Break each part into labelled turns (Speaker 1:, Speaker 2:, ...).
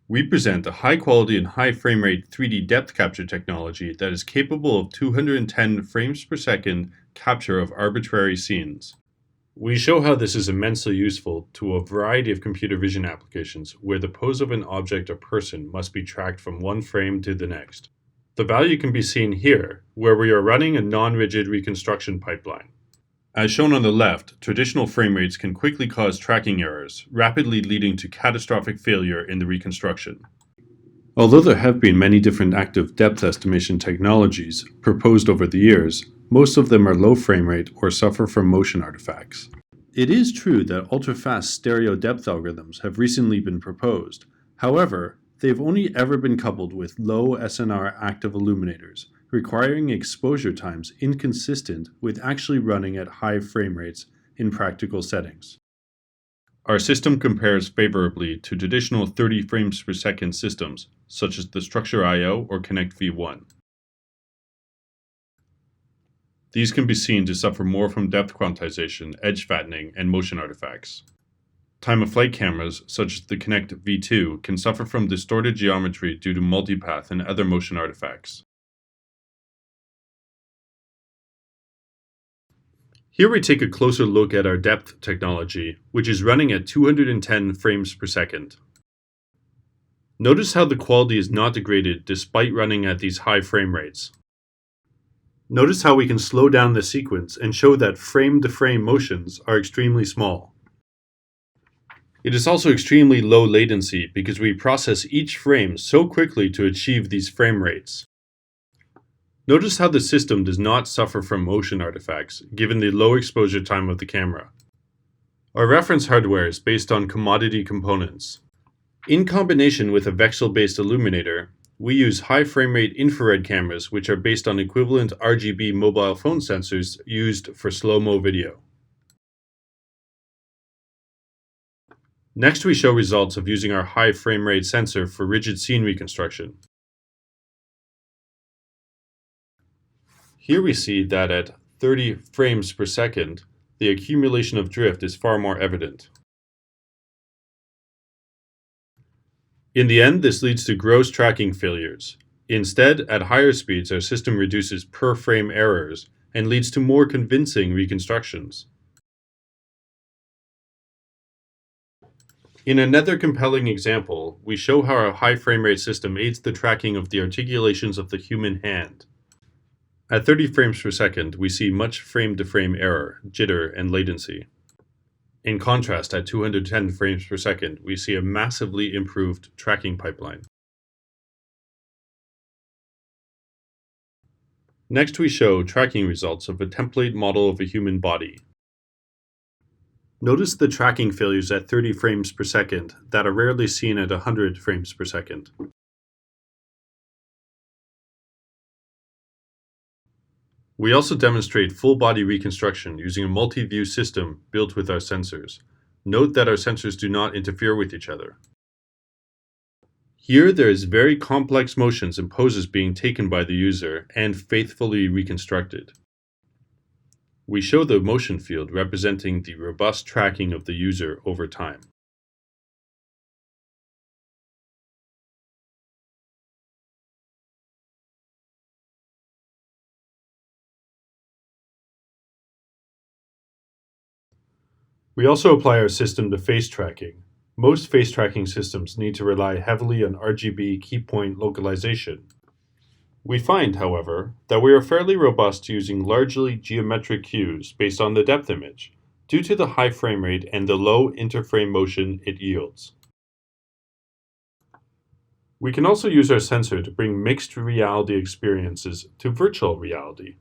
Speaker 1: We present a high-quality and high frame rate 3D depth capture technology that is capable of 210 frames per second capture of arbitrary scenes. We show how this is immensely useful to a variety of computer vision applications where the pose of an object or person must be tracked from one frame to the next. The value can be seen here, where we are running a non-rigid reconstruction pipeline. As shown on the left, traditional frame rates can quickly cause tracking errors, rapidly leading to catastrophic failure in the reconstruction. Although there have been many different active depth estimation technologies proposed over the years, most of them are low frame rate or suffer from motion artifacts. It is true that ultra-fast stereo depth algorithms have recently been proposed. However, they've only ever been coupled with low SNR active illuminators, requiring exposure times inconsistent with actually running at high frame rates in practical settings. Our system compares favorably to traditional 30 frames per second systems, such as the Structure IO or Connect V1. These can be seen to suffer more from depth quantization, edge fattening, and motion artifacts. Time-of-flight cameras, such as the Connect V2, can suffer from distorted geometry due to multipath and other motion artifacts. Here we take a closer look at our depth technology, which is running at 210 frames per second. Notice how the quality is not degraded despite running at these high frame rates. Notice how we can slow down the sequence and show that frame-to-frame motions are extremely small. It is also extremely low latency because we process each frame so quickly to achieve these frame rates. Notice how the system does not suffer from motion artifacts, given the low exposure time of the camera. Our reference hardware is based on commodity components. In combination with a VCSEL-based illuminator, we use high frame rate infrared cameras which are based on equivalent RGB mobile phone sensors used for slow-mo video. Next, we show results of using our high frame rate sensor for rigid scene reconstruction. Here we see that at 30 frames per second, the accumulation of drift is far more evident. In the end, this leads to gross tracking failures. Instead, at higher speeds, our system reduces per-frame errors and leads to more convincing reconstructions. In another compelling example, we show how our high frame rate system aids the tracking of the articulations of the human hand. At 30 frames per second, we see much frame-to-frame error, jitter, and latency. In contrast, at 210 frames per second, we see a massively improved tracking pipeline. Next, we show tracking results of a template model of a human body. Notice the tracking failures at 30 frames per second that are rarely seen at 100 frames per second. We also demonstrate full-body reconstruction using a multi-view system built with our sensors. Note that our sensors do not interfere with each other. Here there is very complex motions and poses being taken by the user and faithfully reconstructed. We show the motion field representing the robust tracking of the user over time. We also apply our system to face tracking. Most face tracking systems need to rely heavily on RGB key point localization. We find, however, that we are fairly robust using largely geometric cues based on the depth image, due to the high frame rate and the low interframe motion it yields. We can also use our sensor to bring mixed reality experiences to virtual reality.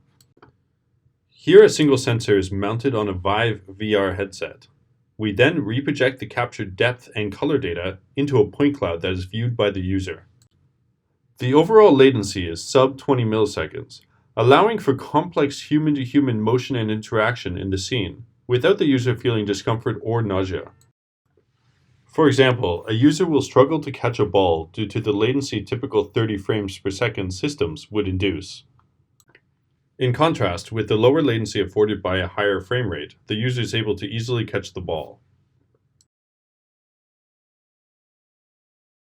Speaker 1: Here a single sensor is mounted on a Vive VR headset. We then reproject the captured depth and color data into a point cloud that is viewed by the user. The overall latency is sub 20 milliseconds, allowing for complex human-to-human motion and interaction in the scene, without the user feeling discomfort or nausea. For example, a user will struggle to catch a ball due to the latency typical 30 frames per second systems would induce. In contrast, with the lower latency afforded by a higher frame rate, the user is able to easily catch the ball.